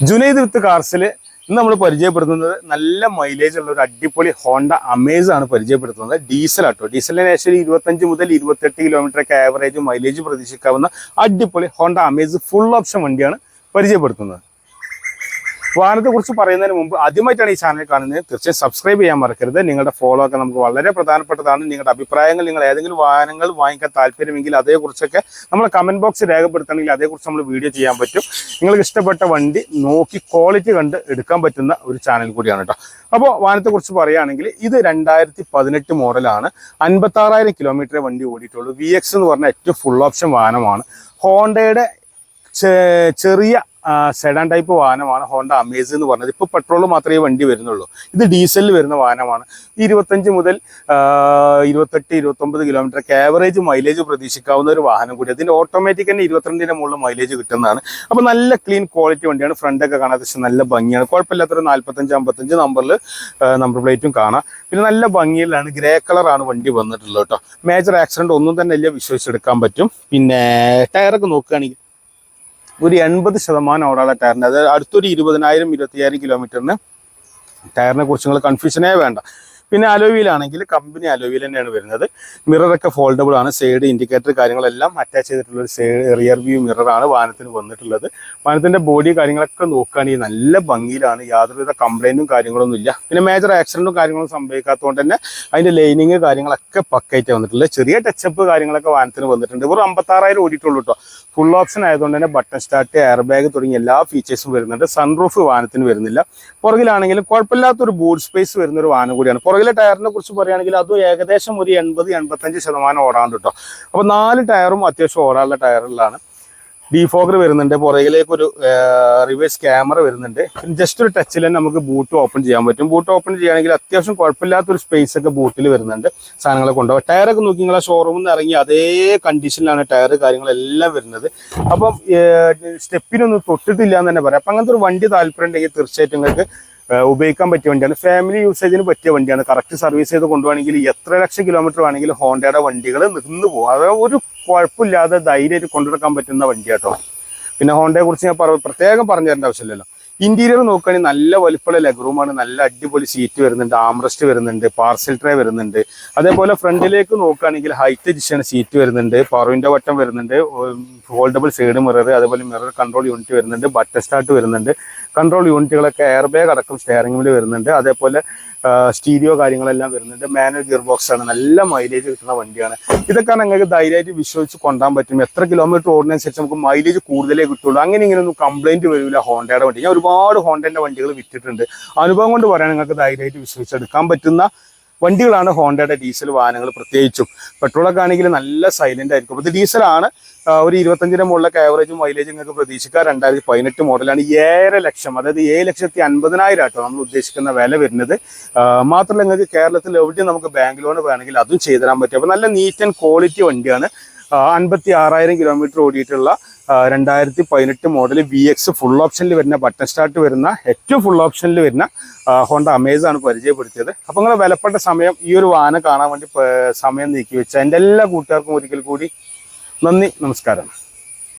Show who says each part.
Speaker 1: ജുനൈദ് വിത്ത് കാർസിൽ ഇന്ന് നമ്മൾ പരിചയപ്പെടുത്തുന്നത് നല്ല മൈലേജ് ഉള്ള ഒരു അടിപൊളി ഹോണ്ട അമേസ് ആണ് പരിചയപ്പെടുത്തുന്നത്. ഡീസൽ ആട്ടോ. ഡീസലിന് ഏകദേശം 25 മുതൽ 28 കിലോമീറ്റർ ഒക്കെ ആവറേജ് മൈലേജ് പ്രതീക്ഷിക്കാവുന്ന അടിപൊളി ഹോണ്ട അമേസ് ഫുൾ ഓപ്ഷൻ വണ്ടിയാണ് പരിചയപ്പെടുത്തുന്നത്. വാഹനത്തെക്കുറിച്ച് പറയുന്നതിന് മുമ്പ് ആദ്യമായിട്ടാണ് ഈ ചാനൽ കാണുന്നത്, തീർച്ചയായും സബ്സ്ക്രൈബ് ചെയ്യാൻ മറക്കരുത്. നിങ്ങളുടെ ഫോളോ ഒക്കെ നമുക്ക് വളരെ പ്രധാനപ്പെട്ടതാണ്. നിങ്ങളുടെ അഭിപ്രായങ്ങൾ, നിങ്ങൾ ഏതെങ്കിലും വാഹനങ്ങൾ വാങ്ങിക്കാൻ താല്പര്യമെങ്കിൽ അതേക്കുറിച്ചൊക്കെ നമ്മൾ കമൻറ്റ് ബോക്സ് രേഖപ്പെടുത്തണമെങ്കിൽ അതേക്കുറിച്ച് നമ്മൾ വീഡിയോ ചെയ്യാൻ പറ്റും. നിങ്ങൾക്ക് ഇഷ്ടപ്പെട്ട വണ്ടി നോക്കി ക്വാളിറ്റി കണ്ട് എടുക്കാൻ പറ്റുന്ന ഒരു ചാനൽ കൂടിയാണ് കേട്ടോ. അപ്പോൾ വാഹനത്തെക്കുറിച്ച് പറയുകയാണെങ്കിൽ ഇത് 2018 മോഡലാണ്. 56,000 കിലോമീറ്റർ വണ്ടി ഓടിയിട്ടുള്ളൂ. VX എന്ന് പറഞ്ഞാൽ ഏറ്റവും ഫുൾ ഓപ്ഷൻ വാഹനമാണ്. ഹോണ്ടയുടെ ചെറിയ സെഡാൻ ടൈപ്പ് വാഹനമാണ് ഹോണ്ട അമേസ് എന്ന് പറഞ്ഞത്. ഇപ്പോൾ പെട്രോൾ മാത്രമേ വണ്ടി വരുന്നുള്ളൂ. ഇത് ഡീസലിൽ വരുന്ന വാഹനമാണ്. 25 മുതൽ 28, 29 കിലോമീറ്റർ ആവറേജ് മൈലേജ് പ്രതീക്ഷിക്കാവുന്ന ഒരു വാഹനം കൂടി. അതിൻ്റെ ഓട്ടോമാറ്റിക് തന്നെ 22ന്റെ മുകളിൽ മൈലേജ് കിട്ടുന്നതാണ്. അപ്പോൾ നല്ല ക്ലീൻ ക്വാളിറ്റി വണ്ടിയാണ്. ഫ്രണ്ടൊക്കെ കാണാൻ അത്യാവശ്യം നല്ല ഭംഗിയാണ്. കുഴപ്പമില്ലാത്തൊരു 45, 55 നമ്പർ പ്ലേറ്റും കാണാം. പിന്നെ നല്ല ഭംഗിയിലാണ്, ഗ്രേ കളറാണ് വണ്ടി വന്നിട്ടുള്ളത് കേട്ടോ. മേജർ ആക്സിഡന്റ് ഒന്നും തന്നെ ഇല്ല, വിശ്വസിച്ചെടുക്കാൻ പറ്റും. പിന്നെ ടയറൊക്കെ നോക്കുകയാണെങ്കിൽ ഒരു 80% ഓടാനുള്ള ടയറിന്, അത് അടുത്തൊരു 20,000, 25,000 കിലോമീറ്ററിന് ടയറിനെ കുറിച്ച് നിങ്ങൾ കൺഫ്യൂഷനേ വേണ്ട. പിന്നെ അലോവിയിലാണെങ്കിൽ കമ്പനി അലോവിയിൽ തന്നെയാണ് വരുന്നത്. മിററൊക്കെ ഫോൾഡബിൾ ആണ്. സൈഡ് ഇൻഡിക്കേറ്റർ കാര്യങ്ങളെല്ലാം അറ്റാച്ച് ചെയ്തിട്ടുള്ള ഒരു റിയർ വ്യൂ മിററാണ് വാഹനത്തിന് വന്നിട്ടുള്ളത്. വാഹനത്തിൻ്റെ ബോഡി കാര്യങ്ങളൊക്കെ നോക്കുകയാണെങ്കിൽ നല്ല ഭംഗിയിലാണ്. യാതൊരുവിധ കംപ്ലൈൻറ്റും കാര്യങ്ങളൊന്നും ഇല്ല. പിന്നെ മേജർ ആക്സിഡൻറ്റും കാര്യങ്ങളും സംഭവിക്കാത്തതുകൊണ്ട് തന്നെ അതിൻ്റെ ലൈനിങ് കാര്യങ്ങളൊക്കെ പക്കയായിട്ട് വന്നിട്ടുള്ളത്. ചെറിയ ടച്ചപ്പ് കാര്യങ്ങളൊക്കെ വാഹനത്തിന് വന്നിട്ടുണ്ട്. ഒരു 56,000 ഓടിയിട്ടുള്ളൂ കേട്ടോ. ഫുൾ ഓപ്ഷൻ ആയതുകൊണ്ട് തന്നെ ബട്ടൺ സ്റ്റാർട്ട്, എയർ ബാഗ് തുടങ്ങിയ എല്ലാ ഫീച്ചേഴ്സും വരുന്നുണ്ട്. സൺറൂഫ് വാഹനത്തിന് വരുന്നില്ല. പുറകിലാണെങ്കിലും കുഴപ്പമില്ലാത്തൊരു ബൂട്ട് സ്പേസ് വരുന്ന ഒരു വാഹനം കൂടിയാണ്. പുറകിലെ ടയറിനെ കുറിച്ച് പറയുകയാണെങ്കിൽ അതും ഏകദേശം ഒരു 80-85% ഓടാണ്ട് കേട്ടോ. അപ്പോൾ 4 ടയറും അത്യാവശ്യം ഓടാനുള്ള ടയറുകളാണ്. ഡീഫോഗർ വരുന്നുണ്ട്. പുറകിലേക്കൊരു റിവേഴ്സ് ക്യാമറ വരുന്നുണ്ട്. ജസ്റ്റ് ഒരു ടച്ചിൽ തന്നെ നമുക്ക് ബൂട്ട് ഓപ്പൺ ചെയ്യാൻ പറ്റും. ബൂട്ട് ഓപ്പൺ ചെയ്യുകയാണെങ്കിൽ അത്യാവശ്യം കുഴപ്പമില്ലാത്തൊരു സ്പേസ് ഒക്കെ ബൂട്ടിൽ വരുന്നുണ്ട്. സാധനങ്ങളെ കൊണ്ടുപോകാം. ടയറൊക്കെ നോക്കി നിങ്ങളെ ഷോറൂമിൽ നിന്ന് ഇറങ്ങി അതേ കണ്ടീഷനിലാണ് ടയർ കാര്യങ്ങളെല്ലാം വരുന്നത്. അപ്പം സ്റ്റെപ്പിനൊന്നും തൊട്ടിട്ടില്ല എന്ന് തന്നെ പറയാം. അപ്പം അങ്ങനത്തെ ഒരു വണ്ടി താല്പര്യം ഉണ്ടെങ്കിൽ തീർച്ചയായിട്ടും നിങ്ങൾക്ക് ഉപയോഗിക്കാൻ പറ്റിയ വണ്ടിയാണ്. ഫാമിലി യൂസേജിന് പറ്റിയ വണ്ടിയാണ്. കറക്റ്റ് സർവീസ് ചെയ്ത് കൊണ്ടുപോകണമെങ്കിൽ എത്ര ലക്ഷം കിലോമീറ്റർ വേണമെങ്കിലും ഹോണ്ടയുടെ വണ്ടികൾ നിന്ന് പോകും. അത് ഒരു കുഴപ്പമില്ലാതെ ധൈര്യമായിട്ട് കൊണ്ടുനടക്കാൻ പറ്റുന്ന വണ്ടിയാട്ടോ. പിന്നെ ഹോണ്ടയെ കുറിച്ച് ഞാൻ പ്രത്യേകം പറഞ്ഞു തരേണ്ട ആവശ്യമില്ലല്ലോ. ഇന്റീരിയർ നോക്കുകയാണെങ്കിൽ നല്ല വലിപ്പമുള്ള ലെഗ് റൂമാണ്. നല്ല അടിപൊളി സീറ്റ് വരുന്നുണ്ട്, ആംറസ്റ്റ് വരുന്നുണ്ട്, പാർസൽ ട്രേ വരുന്നുണ്ട്. അതേപോലെ ഫ്രണ്ടിലേക്ക് നോക്കുകയാണെങ്കിൽ ഹൈറ്റ് ഡിഷാണ് സീറ്റ് വരുന്നുണ്ട്, പവർ വിൻഡോ ബട്ടൺ വരുന്നുണ്ട്, ഫോൾഡബിൾ സൈഡ് മിറർ, അതേപോലെ മിറർ കൺട്രോൾ യൂണിറ്റ് വരുന്നുണ്ട്, ബട്ടൺ സ്റ്റാർട്ട് വരുന്നുണ്ട്. കൺട്രോൾ യൂണിറ്റുകളൊക്കെ എയർ ബാഗ് അടക്കം സ്റ്റിയറിംഗ് വീൽ വരുന്നുണ്ട്. അതേപോലെ സ്റ്റീരിയോ കാര്യങ്ങളെല്ലാം വരുന്നുണ്ട്. മാനുവൽ ഗിയർ ബോക്സ് ആണ്. നല്ല മൈലേജ് കിട്ടുന്ന വണ്ടിയാണ്. ഇതൊക്കെ നിങ്ങൾക്ക് ധൈര്യമായിട്ട് വിശ്വസിച്ച് കൊണ്ടാൻ പറ്റും. എത്ര കിലോമീറ്റർ ഓടുന്നതനുസരിച്ച് നമുക്ക് മൈലേജ് കൂടുതലേ കിട്ടുള്ളൂ. അങ്ങനെ ഇങ്ങനെയൊന്നും കംപ്ലൈന്റ് വരില്ല ഹോണ്ടയുടെ വണ്ടി. ഞാൻ ഒരുപാട് ഹോണ്ടയുടെ വണ്ടികൾ വിറ്റിട്ടുണ്ട്. അനുഭവം കൊണ്ട് പറയാൻ നിങ്ങൾക്ക് ധൈര്യമായിട്ട് വിശ്വസിച്ചെടുക്കാൻ പറ്റുന്ന വണ്ടികളാണ് ഹോണ്ടയുടെ ഡീസൽ വാഹനങ്ങൾ. പ്രത്യേകിച്ചും പെട്രോളൊക്കെ ആണെങ്കിൽ നല്ല സൈലന്റ് ആയിരിക്കും. അപ്പോൾ ഇത് ഡീസലാണ്. ഒരു 25ന്റെ മുകളിലൊക്കെ ആവറേജ് മൈലേജ് നിങ്ങൾക്ക് പ്രതീക്ഷിക്കാം. 2018 മോഡലാണ്. 7 ലക്ഷം, അതായത് 7,50,000 ആട്ടോ നമ്മൾ ഉദ്ദേശിക്കുന്ന വില വരുന്നത്. മാത്രമല്ല നിങ്ങൾക്ക് കേരളത്തിൽ എവിടെയും നമുക്ക് ബാങ്ക് ലോൺ വേണമെങ്കിൽ അതും ചെയ്തു തരാൻ പറ്റും. അപ്പോൾ നല്ല നീറ്റ് ആൻഡ് ക്വാളിറ്റി വണ്ടിയാണ്. 56,000 കിലോമീറ്റർ ഓടിയിട്ടുള്ള 2018 മോഡൽ VX ഫുൾ ഓപ്ഷനിൽ വരുന്ന, ബട്ടൺ സ്റ്റാർട്ട് വരുന്ന, ഏറ്റവും ഫുൾ ഓപ്ഷനിൽ വരുന്ന ഹോണ്ട അമേസ് ആണ് പരിചയപ്പെടുത്തിയത്. അപ്പോൾ നിങ്ങളെ വിലപ്പെട്ട സമയം ഈ ഒരു വാഹനം കാണാൻ വേണ്ടി സമയം നീക്കി വെച്ച എൻ്റെ എല്ലാ കൂട്ടുകാർക്കും ഒരിക്കൽ കൂടി നന്ദി, നമസ്കാരം.